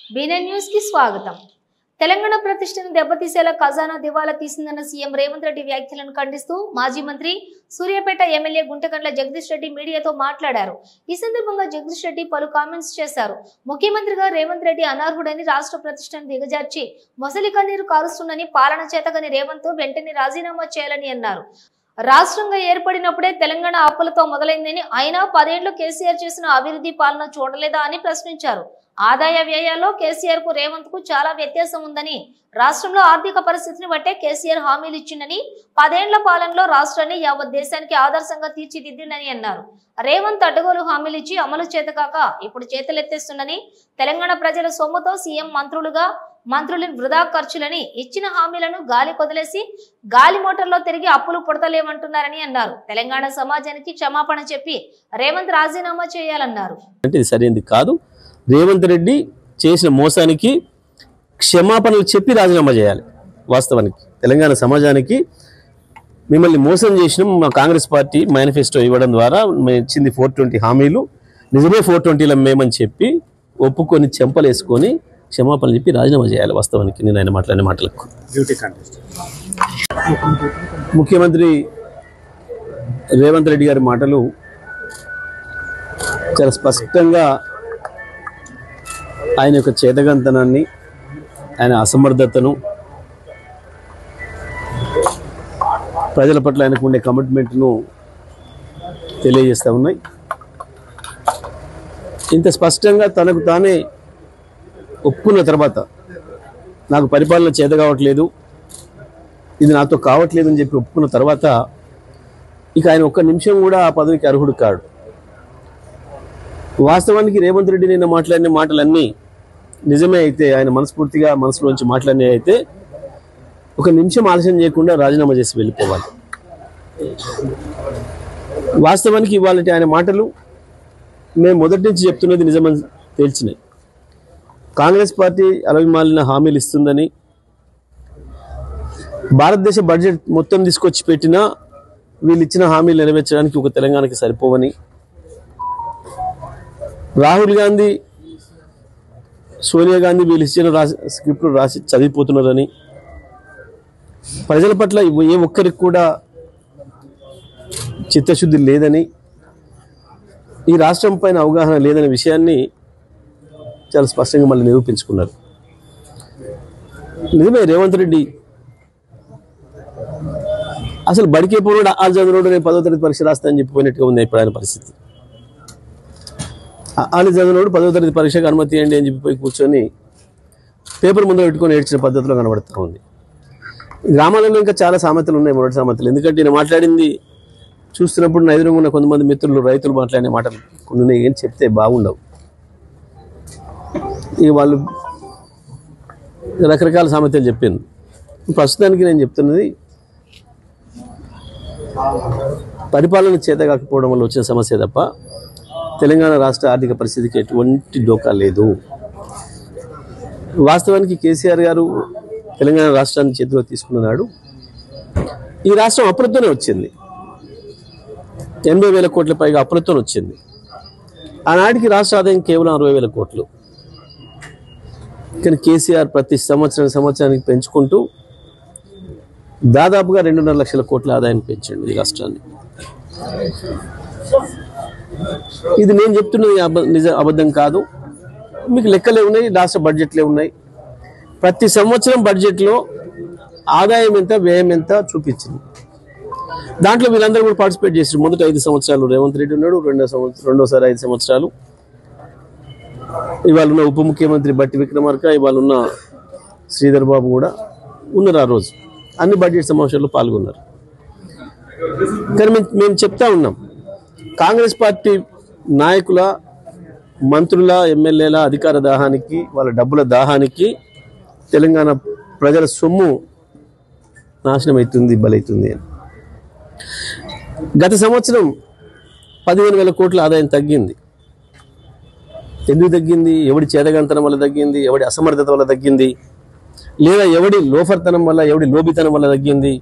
బీనెన్ news కి స్వాగతం. తెలంగాణ ప్రతిష్టను దెబ్బతీసేలా ఖజానా దివాలా తీసిందన్న సీఎం రేవంత్ రెడ్డి వ్యాఖ్యలను ఖండిస్తూ మాజీ మంత్రి సూర్యాపేట ఎమ్మెల్యే గుంటకండ్ల జగదీష్ రెడ్డి మీడియాతో మాట్లాడారు. ఈ సందర్భంగా జగదీష్ రెడ్డి పలు కామెంట్స్ చేశారు. ముఖ్యమంత్రిగా రేవంత్ రెడ్డి అనర్హుడని రాష్ట్ర ప్రతిష్టను దిగజార్చి మొసలి కన్నీరు కారుస్తుందని పాలన చేతగాని రేవంత్ వెంటనే రాజీనామా చేయాలని అన్నారు. రాష్ట్రంగా ఏర్పడినప్పుడే తెలంగాణ అప్పులతో మొదలైందని, అయినా 10 ఏళ్లు కేసీఆర్ చేసిన అభివృద్ధి పాలన చూడలేదా అని ప్రశ్నించారు. ఆదాయ వ్యయాల్లో కేసీఆర్ కు రేవంత్ కు చాలా వ్యత్యాసం ఉందని, రాష్ట్రంలో ఆర్థిక పరిస్థితిని బట్టే కేసీఆర్ హామీలు ఇచ్చిందని, 10 ఏళ్ల పాలనలో రాష్ట్రాన్ని యావత్ దేశానికి ఆదర్శంగా తీర్చిదిద్దిందని అన్నారు. రేవంత్ అడ్డగోలు హామీలు ఇచ్చి అమలు చేతకాక ఇప్పుడు చేతులెత్తేస్తుందని, తెలంగాణ ప్రజల సొమ్ముతో సీఎం మంత్రులను వృధా ఖర్చులని, ఇచ్చిన హామీలను గాలి కొదిలేసి గాలి మోటార్లో తిరిగి అప్పులు పుడతలేమంటున్నారని అన్నారు. తెలంగాణ సమాజానికి క్షమాపణ చెప్పి రేవంత్ రాజీనామా చేయాలన్నారు. అంటే ఇది సరైనది కాదు. రేవంత్ రెడ్డి చేసిన మోసానికి క్షమాపణలు చెప్పి రాజీనామా చేయాలి. వాస్తవానికి తెలంగాణ సమాజానికి మిమ్మల్ని మోసం చేసిన మా కాంగ్రెస్ పార్టీ మేనిఫెస్టో ఇవ్వడం ద్వారా మేము ఇచ్చింది 420 హామీలు, నిజమే 420లో మేమని చెప్పి ఒప్పుకొని చెంపలేసుకొని క్షమాపణలు చెప్పి రాజీనామా చేయాలి. వాస్తవానికి నేను ఆయన మాట్లాడిన మాటలకు ముఖ్యమంత్రి రేవంత్ రెడ్డి గారి మాటలు చాలా స్పష్టంగా ఆయన యొక్క చేతగంతనాన్ని, ఆయన అసమర్థతను, ప్రజల పట్ల ఆయనకు ఉండే కమిట్మెంట్ను తెలియజేస్తూ ఉన్నాయి. ఇంత స్పష్టంగా తనకు తానే ఒప్పుకున్న తర్వాత నాకు పరిపాలన చేత కావట్లేదు, ఇది నాతో కావట్లేదు అని చెప్పి ఒప్పుకున్న తర్వాత ఇక ఆయన ఒక్క నిమిషం కూడా ఆ పదవికి అర్హుడు కాడు. వాస్తవానికి రేవంత్ రెడ్డి నిన్న మాట్లాడిన మాటలన్నీ నిజమే అయితే, ఆయన మనస్ఫూర్తిగా మనసులోంచి మాట్లాడినే అయితే ఒక నిమిషం ఆలస్యం చేయకుండా రాజీనామా చేసి వెళ్ళిపోవాలి. వాస్తవానికి ఇవాళ ఆయన మాటలు మేము మొదటి నుంచి చెప్తున్నది నిజమని తేల్చినాయి. కాంగ్రెస్ పార్టీ అలవిమాలిన హామీలు ఇస్తుందని, భారతదేశ బడ్జెట్ మొత్తం తీసుకొచ్చి పెట్టినా వీళ్ళు ఇచ్చిన హామీలు నెరవేర్చడానికి ఒక తెలంగాణకి సరిపోవని, రాహుల్ గాంధీ, సోనియా గాంధీ వీళ్ళు ఇచ్చిన స్క్రిప్ట్లు రాసి చదివిపోతున్నారని, ప్రజల పట్ల ఏ ఒక్కరికి కూడా చిత్తశుద్ధి లేదని, ఈ రాష్ట్రం పైన అవగాహన లేదనే విషయాన్ని చాలా స్పష్టంగా మళ్ళీ నిరూపించుకున్నారు. నిజమే, రేవంత్ రెడ్డి అసలు బడికే పోరాడు ఆ చదువుడు నేను 10వ తరగతి పరీక్ష రాస్తా అని చెప్పిపోయినట్టుగా ఉంది ఇప్పుడు ఆయన పరిస్థితి. వాళ్ళు చదివినోడు 10వ తరగతి పరీక్షకు అనుమతి ఇవ్వండి అని చెప్పిపోయి కూర్చొని పేపర్ ముందు పెట్టుకొని ఏడ్చిన పద్ధతిలో కనబడుతూ ఉంది. గ్రామాలలో ఇంకా చాలా సామెతలు ఉన్నాయి, మొదటి సామెతలు. ఎందుకంటే నేను మాట్లాడింది చూస్తున్నప్పుడు నా ఎదురుగా ఉన్న కొంతమంది మిత్రులు, రైతులు మాట్లాడిన మాటలు కొన్ని ఏం చెప్తే బాగుండవు. ఇక వాళ్ళు రకరకాల సామెతలు చెప్పాను. ప్రస్తుతానికి నేను చెప్తున్నది పరిపాలన చేత కాకపోవడం వల్ల వచ్చిన సమస్య తప్ప తెలంగాణ రాష్ట్ర ఆర్థిక పరిస్థితికి ఎటువంటి డోకా లేదు. వాస్తవానికి కేసీఆర్ గారు తెలంగాణ రాష్ట్రాన్ని చేతిలో తీసుకున్నాడు. ఈ రాష్ట్రం అప్పులతోనే వచ్చింది, 80,000 కోట్ల పైగా అప్పులతో వచ్చింది. ఆనాటికి రాష్ట్ర ఆదాయం కేవలం 60,000 కోట్లు. కానీ కేసీఆర్ ప్రతి సంవత్సరానికి పెంచుకుంటూ దాదాపుగా 2.5 లక్షల కోట్ల ఆదాయాన్ని పెంచండి ఈ రాష్ట్రాన్ని. ఇది నేను చెప్తున్నది అబద్ధం కాదు. మీకు లెక్కలే ఉన్నాయి, రాష్ట్ర బడ్జెట్లే ఉన్నాయి. ప్రతి సంవత్సరం బడ్జెట్లో ఆదాయం ఎంత, వ్యయం ఎంత చూపించింది. దాంట్లో వీళ్ళందరూ కూడా పార్టిసిపేట్ చేశారు. మొదటి 5 సంవత్సరాలు రేవంత్ రెడ్డి ఉన్నాడు, రెండోసారి 5 సంవత్సరాలు ఇవాళ ఉన్న ఉప ముఖ్యమంత్రి బట్టి విక్రమార్క, ఇవాళ ఉన్న శ్రీధర్ బాబు కూడా ఉన్నారు. ఆ రోజు అన్ని బడ్జెట్ సమావేశాల్లో పాల్గొన్నారు. కానీ మేము చెప్తా ఉన్నాం, కాంగ్రెస్ పార్టీ నాయకుల, మంత్రుల, ఎమ్మెల్యేల అధికార దాహానికి, వాళ్ళ డబ్బుల దాహానికి తెలంగాణ ప్రజల సొమ్ము నాశనం అవుతుంది, బలవుతుంది అని. గత సంవత్సరం 15,000 కోట్ల ఆదాయం తగ్గింది. ఎందుకు తగ్గింది? ఎవడి చేతగంతనం వల్ల తగ్గింది, ఎవడి అసమర్థత వల్ల తగ్గింది, లేదా ఎవడి లోఫర్తనం వల్ల, ఎవడి లోబితనం వల్ల తగ్గింది?